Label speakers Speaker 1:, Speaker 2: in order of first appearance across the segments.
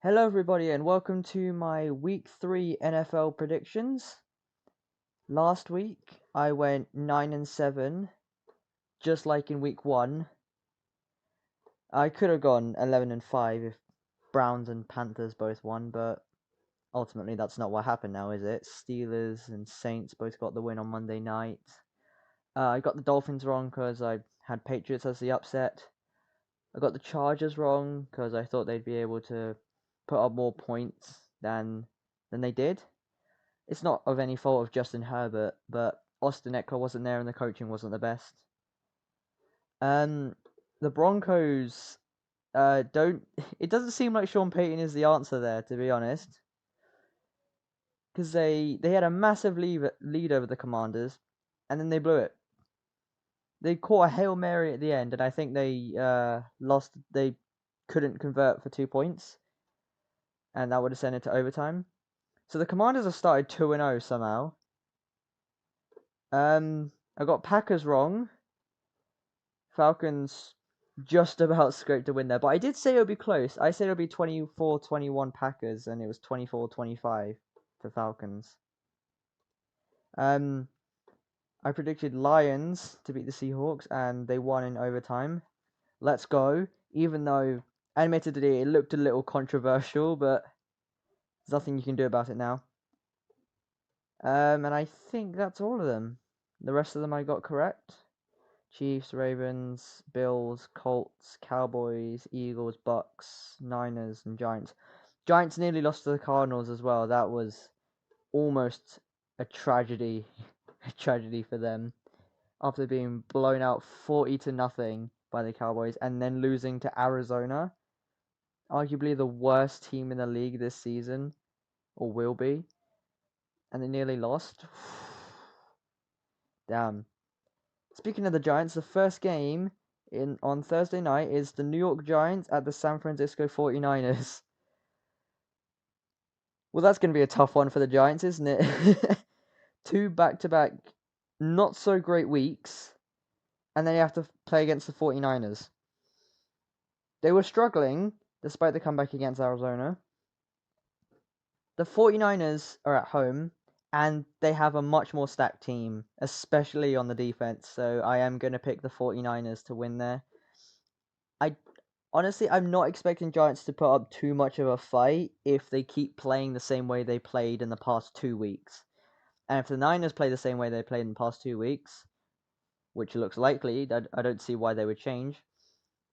Speaker 1: Hello, everybody, and welcome to my Week 3 NFL predictions. Last week, I went 9-7, just like in Week 1. I could have gone 11-5 if Browns and Panthers both won, but ultimately that's not what happened now, is it? Steelers and Saints both got the win on Monday night. I got the Dolphins wrong because I had Patriots as the upset. I got the Chargers wrong because I thought they'd be able to put up more points than they did. It's not of any fault of Justin Herbert, but Austin Eckler wasn't there and the coaching wasn't the best. The Broncos don't. It doesn't seem like Sean Payton is the answer there, to be honest, because they had a massive lead over the Commanders, and then they blew it. They caught a Hail Mary at the end, and I think they lost. They couldn't convert for 2 points, and that would have sent it to overtime. So the Commanders have started 2-0 somehow. I got Packers wrong. Falcons just about scraped a win there, but I did say it would be close. I said it would be 24-21 Packers, and it was 24-25 for Falcons. I predicted Lions to beat the Seahawks, and they won in overtime. Let's go. Even though, admittedly, it looked a little controversial, but there's nothing you can do about it now. And I think that's all of them. The rest of them I got correct. Chiefs, Ravens, Bills, Colts, Cowboys, Eagles, Bucks, Niners, and Giants. Giants nearly lost to the Cardinals as well. That was almost a tragedy, a tragedy for them after being blown out 40-0 by the Cowboys and then losing to Arizona, arguably the worst team in the league this season, or will be, and they nearly lost. Damn. Speaking of the Giants, the first game on Thursday night is the New York Giants at the San Francisco 49ers. Well, that's going to be a tough one for the Giants, isn't it? 2 back-to-back not so great weeks, and then you have to play against the 49ers. They were struggling despite the comeback against Arizona. The 49ers are at home, and they have a much more stacked team, especially on the defense, so I am going to pick the 49ers to win there. Honestly, I'm not expecting Giants to put up too much of a fight if they keep playing the same way they played in the past 2 weeks. And if the Niners play the same way they played in the past 2 weeks, which looks likely, I don't see why they would change,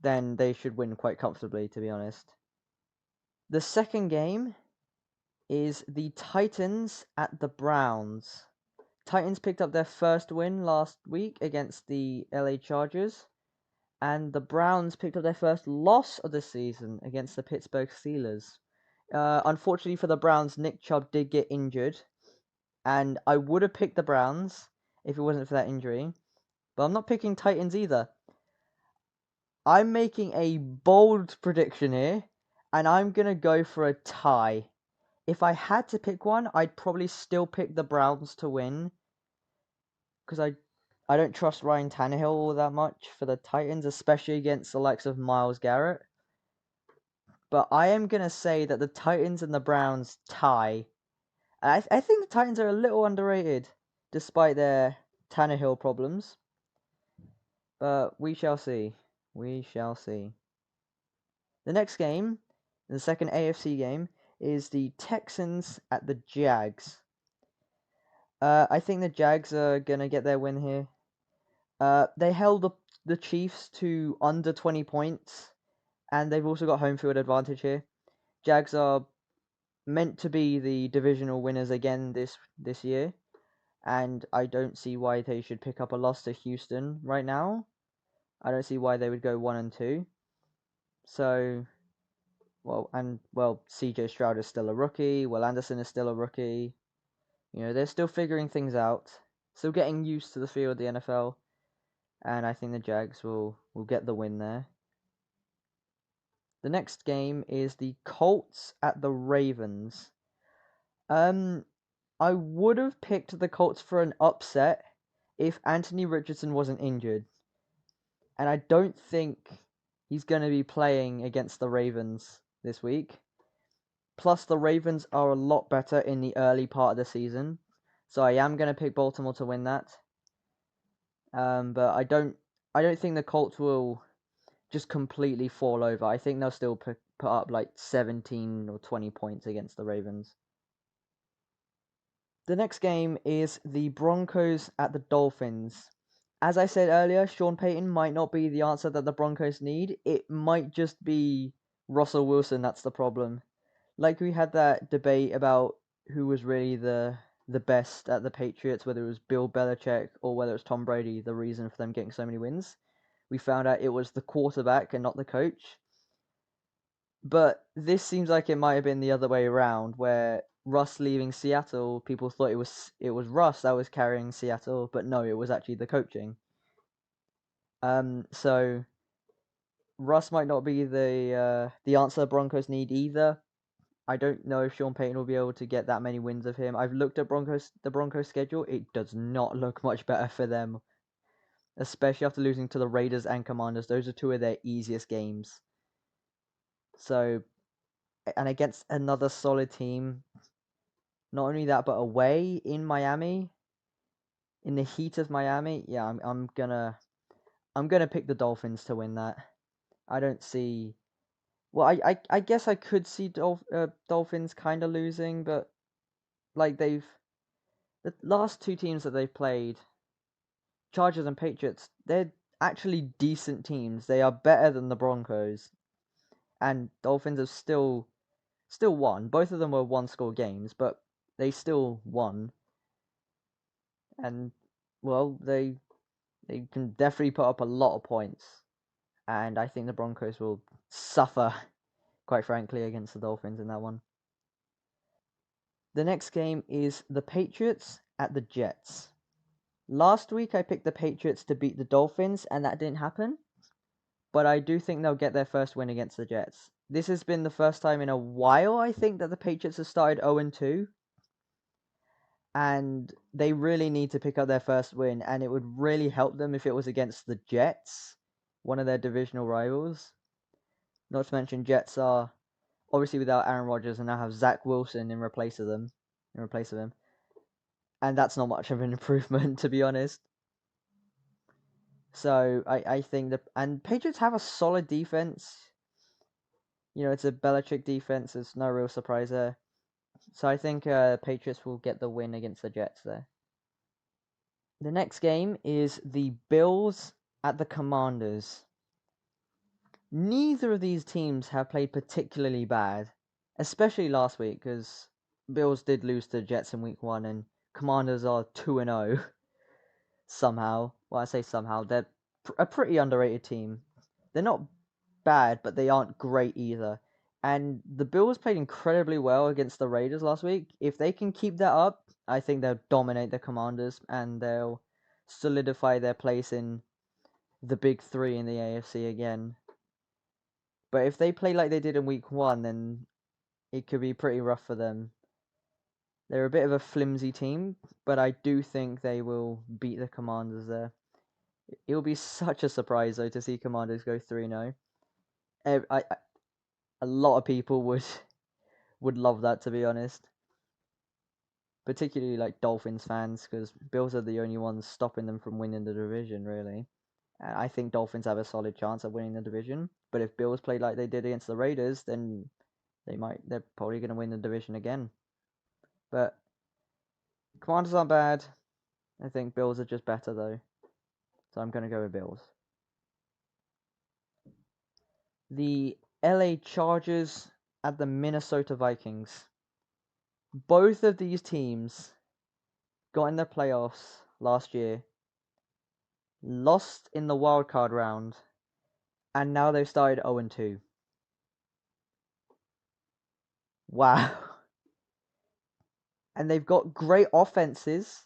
Speaker 1: then they should win quite comfortably, to be honest. The second game is the Titans at the Browns. Titans picked up their first win last week against the LA Chargers. And the Browns picked up their first loss of the season against the Pittsburgh Steelers. Unfortunately for the Browns, Nick Chubb did get injured, and I would have picked the Browns if it wasn't for that injury, but I'm not picking Titans either. I'm making a bold prediction here, and I'm going to go for a tie. If I had to pick one, I'd probably still pick the Browns to win, because I don't trust Ryan Tannehill all that much for the Titans, especially against the likes of Myles Garrett. But I am going to say that the Titans and the Browns tie. I think the Titans are a little underrated, despite their Tannehill problems. But we shall see. We shall see. The next game, the second AFC game, is the Texans at the Jags. I think the Jags are going to get their win here. They held the Chiefs to under 20 points, and they've also got home field advantage here. Jags are meant to be the divisional winners again this year, and I don't see why they should pick up a loss to Houston right now. I don't see why they would go 1-2. So, CJ Stroud is still a rookie. Will Anderson is still a rookie. You know, they're still figuring things out, still getting used to the feel of the NFL, and I think the Jags will get the win there. The next game is the Colts at the Ravens. I would have picked the Colts for an upset if Anthony Richardson wasn't injured. And I don't think he's going to be playing against the Ravens this week. Plus, the Ravens are a lot better in the early part of the season, so I am going to pick Baltimore to win that. But I don't think the Colts will just completely fall over. I think they'll still put up like 17 or 20 points against the Ravens. The next game is the Broncos at the Dolphins. As I said earlier, Sean Payton might not be the answer that the Broncos need. It might just be Russell Wilson that's the problem. Like we had that debate about who was really the best at the Patriots, whether it was Bill Belichick or whether it was Tom Brady, the reason for them getting so many wins. We found out it was the quarterback and not the coach. But this seems like it might have been the other way around, where Russ leaving Seattle, people thought it was Russ that was carrying Seattle, but no, it was actually the coaching. So Russ might not be the answer Broncos need either. I don't know if Sean Payton will be able to get that many wins of him. I've looked at the Broncos schedule. It does not look much better for them, especially after losing to the Raiders and Commanders. Those are two of their easiest games. So, and against another solid team, not only that, but away in Miami, in the heat of Miami, yeah, I'm gonna pick the Dolphins to win that. I don't see. Well, I guess I could see Dolphins kind of losing, but like the last two teams that they've played, Chargers and Patriots, they're actually decent teams. They are better than the Broncos, and Dolphins have still won. Both of them were one-score games, but they still won. And well, they can definitely put up a lot of points, and I think the Broncos will suffer, quite frankly, against the Dolphins in that one. The next game is the Patriots at the Jets. Last week I picked the Patriots to beat the Dolphins, and that didn't happen. But I do think they'll get their first win against the Jets. This has been the first time in a while, I think, that the Patriots have started 0-2. And they really need to pick up their first win, and it would really help them if it was against the Jets, one of their divisional rivals. Not to mention, Jets are obviously without Aaron Rodgers and now have Zach Wilson in replace of him. And that's not much of an improvement, to be honest. So I think and Patriots have a solid defense. You know, it's a Belichick defense. There's no real surprise there. So I think Patriots will get the win against the Jets there. The next game is the Bills at the Commanders. Neither of these teams have played particularly bad, especially last week, because Bills did lose to the Jets in week 1, and Commanders are 2-0 somehow. Well, I say somehow. They're a pretty underrated team. They're not bad, but they aren't great either. And the Bills played incredibly well against the Raiders last week. If they can keep that up, I think they'll dominate the Commanders and they'll solidify their place in the big three in the AFC again. But if they play like they did in week 1, then it could be pretty rough for them. They're a bit of a flimsy team, but I do think they will beat the Commanders there. It will be such a surprise, though, to see Commanders go 3-0. A lot of people would love that, to be honest. Particularly like Dolphins fans, because Bills are the only ones stopping them from winning the division, really. And I think Dolphins have a solid chance of winning the division. But if Bills play like they did against the Raiders, then they're probably going to win the division again. But Commanders aren't bad. I think Bills are just better, though. So I'm going to go with Bills. The LA Chargers at the Minnesota Vikings. Both of these teams got in the playoffs last year, lost in the wildcard round, and now they've started 0-2. Wow. And they've got great offenses,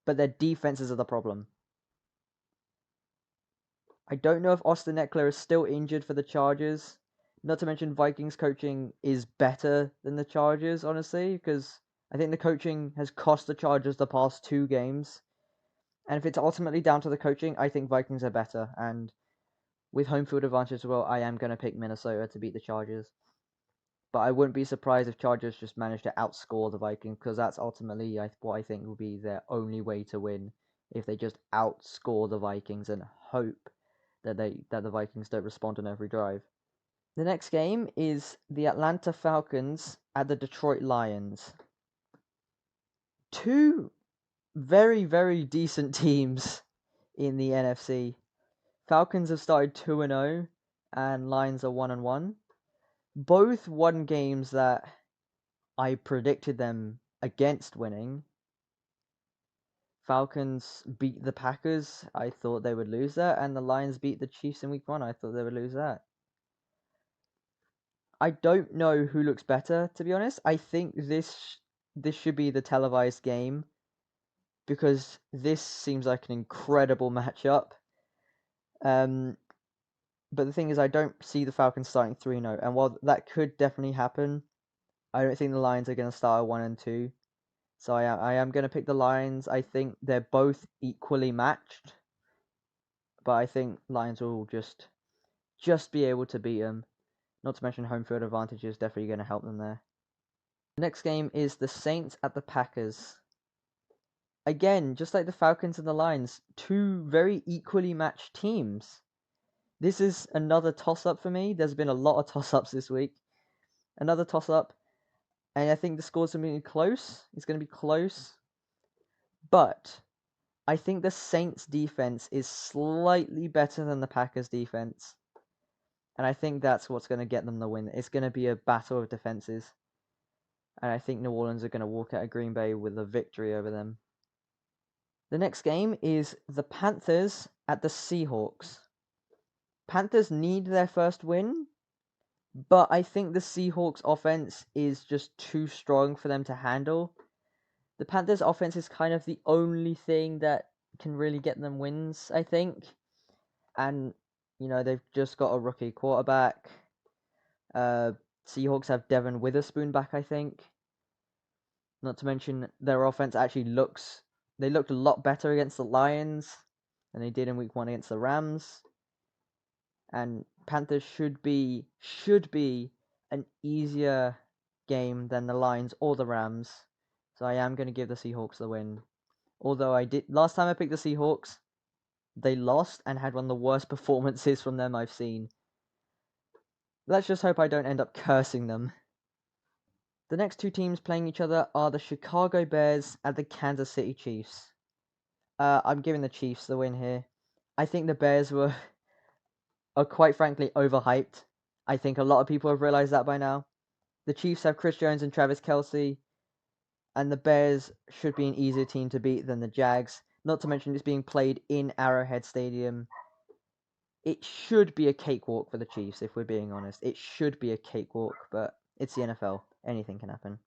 Speaker 1: but their defenses are the problem. I don't know if Austin Ekeler is still injured for the Chargers. Not to mention Vikings coaching is better than the Chargers, honestly, because I think the coaching has cost the Chargers the past 2 games. And if it's ultimately down to the coaching, I think Vikings are better. And with home field advantage as well, I am going to pick Minnesota to beat the Chargers. But I wouldn't be surprised if Chargers just manage to outscore the Vikings, because that's ultimately what I think will be their only way to win, if they just outscore the Vikings and hope that the Vikings don't respond on every drive. The next game is the Atlanta Falcons at the Detroit Lions. Two very, very decent teams in the NFC. Falcons have started 2-0 and Lions are 1-1. Both won games that I predicted them against winning. Falcons beat the Packers. I thought they would lose that. And the Lions beat the Chiefs in week 1. I thought they would lose that. I don't know who looks better, to be honest. I think this should be the televised game, because this seems like an incredible matchup. But the thing is, I don't see the Falcons starting 3-0. And while that could definitely happen, I don't think the Lions are going to start at 1-2. So I am going to pick the Lions. I think they're both equally matched, but I think Lions will just be able to beat them. Not to mention home field advantage is definitely going to help them there. The next game is the Saints at the Packers. Again, just like the Falcons and the Lions, two very equally matched teams. This is another toss-up for me. There's been a lot of toss-ups this week. Another toss-up. And I think the score's going to be close. It's going to be close. But I think the Saints defense is slightly better than the Packers defense. And I think that's what's going to get them the win. It's going to be a battle of defenses. And I think New Orleans are going to walk out of Green Bay with a victory over them. The next game is the Panthers at the Seahawks. Panthers need their first win, but I think the Seahawks offense is just too strong for them to handle. The Panthers offense is kind of the only thing that can really get them wins, I think. And, they've just got a rookie quarterback. Seahawks have Devin Witherspoon back, I think. Not to mention their offense actually they looked a lot better against the Lions than they did in week 1 against the Rams. And Panthers should be an easier game than the Lions or the Rams. So I am going to give the Seahawks the win. Although last time I picked the Seahawks, they lost and had one of the worst performances from them I've seen. Let's just hope I don't end up cursing them. The next two teams playing each other are the Chicago Bears and the Kansas City Chiefs. I'm giving the Chiefs the win here. I think the Bears are quite frankly overhyped. I think a lot of people have realized that by now. The Chiefs have Chris Jones and Travis Kelce, and the Bears should be an easier team to beat than the Jags. Not to mention it's being played in Arrowhead Stadium. It should be a cakewalk for the Chiefs, if we're being honest. It should be a cakewalk, but it's the NFL. Anything can happen.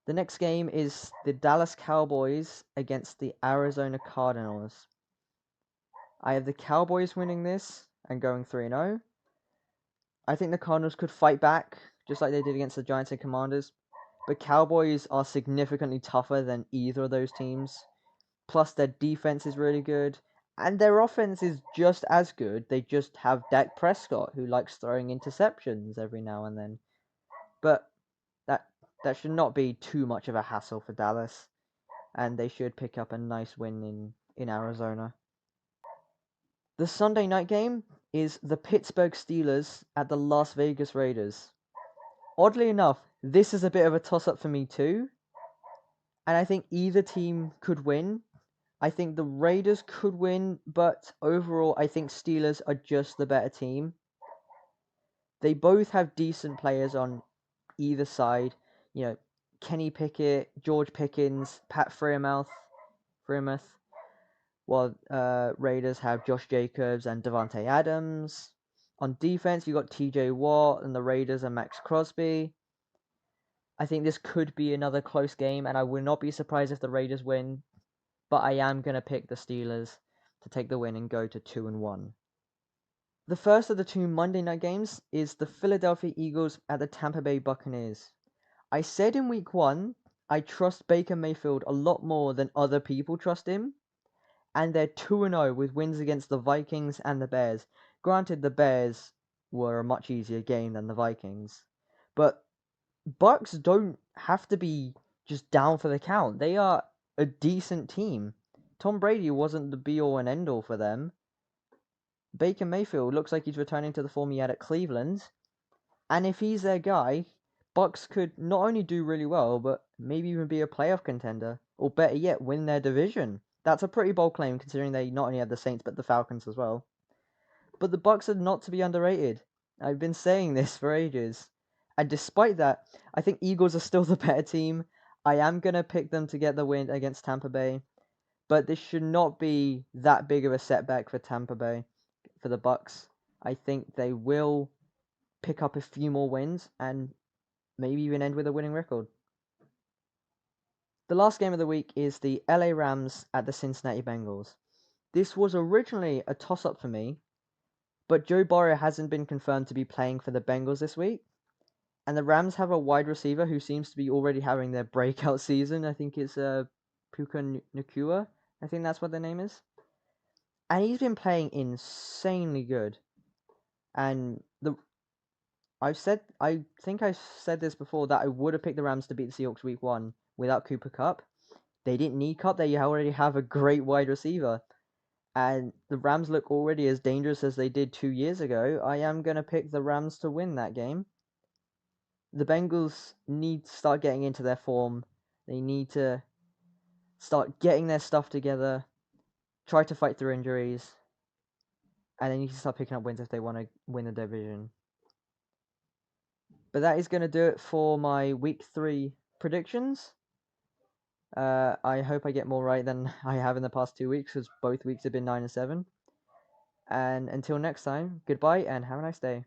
Speaker 1: The next game is the Dallas Cowboys against the Arizona Cardinals. I have the Cowboys winning this and going 3-0. I think the Cardinals could fight back, just like they did against the Giants and Commanders. But Cowboys are significantly tougher than either of those teams. Plus, their defense is really good. And their offense is just as good. They just have Dak Prescott, who likes throwing interceptions every now and then. But that should not be too much of a hassle for Dallas. And they should pick up a nice win in Arizona. The Sunday night game is the Pittsburgh Steelers at the Las Vegas Raiders. Oddly enough, this is a bit of a toss-up for me too. And I think either team could win. I think the Raiders could win, but overall, I think Steelers are just the better team. They both have decent players on either side. Kenny Pickett, George Pickens, Pat Freiermuth. While Raiders have Josh Jacobs and Devontae Adams. On defense, you got TJ Watt, and the Raiders and Max Crosby. I think this could be another close game, and I would not be surprised if the Raiders win. But I am going to pick the Steelers to take the win and go to 2-1. The first of the two Monday night games is the Philadelphia Eagles at the Tampa Bay Buccaneers. I said in week 1, I trust Baker Mayfield a lot more than other people trust him. And they're 2-0 with wins against the Vikings and the Bears. Granted, the Bears were a much easier game than the Vikings. But Bucks don't have to be just down for the count. They are a decent team. Tom Brady wasn't the be-all and end-all for them. Baker Mayfield looks like he's returning to the form he had at Cleveland. And if he's their guy, Bucks could not only do really well, but maybe even be a playoff contender. Or better yet, win their division. That's a pretty bold claim considering they not only have the Saints, but the Falcons as well. But the Bucks are not to be underrated. I've been saying this for ages. And despite that, I think Eagles are still the better team. I am going to pick them to get the win against Tampa Bay. But this should not be that big of a setback for Tampa Bay, for the Bucks. I think they will pick up a few more wins and maybe even end with a winning record. The last game of the week is the LA Rams at the Cincinnati Bengals. This was originally a toss-up for me, but Joe Burrow hasn't been confirmed to be playing for the Bengals this week. And the Rams have a wide receiver who seems to be already having their breakout season. I think it's Puka Nacua. I think that's what their name is. And he's been playing insanely good. And I think I've said this before, that I would have picked the Rams to beat the Seahawks week 1 without Cooper Kupp. They didn't need Kupp. They already have a great wide receiver. And the Rams look already as dangerous as they did 2 years ago. I am going to pick the Rams to win that game. The Bengals need to start getting into their form. They need to start getting their stuff together, try to fight through injuries, and they need to start picking up wins if they want to win the division. But that is going to do it for my Week 3 predictions. I hope I get more right than I have in the past 2 weeks, because both weeks have been 9 and 7. And until next time, goodbye and have a nice day.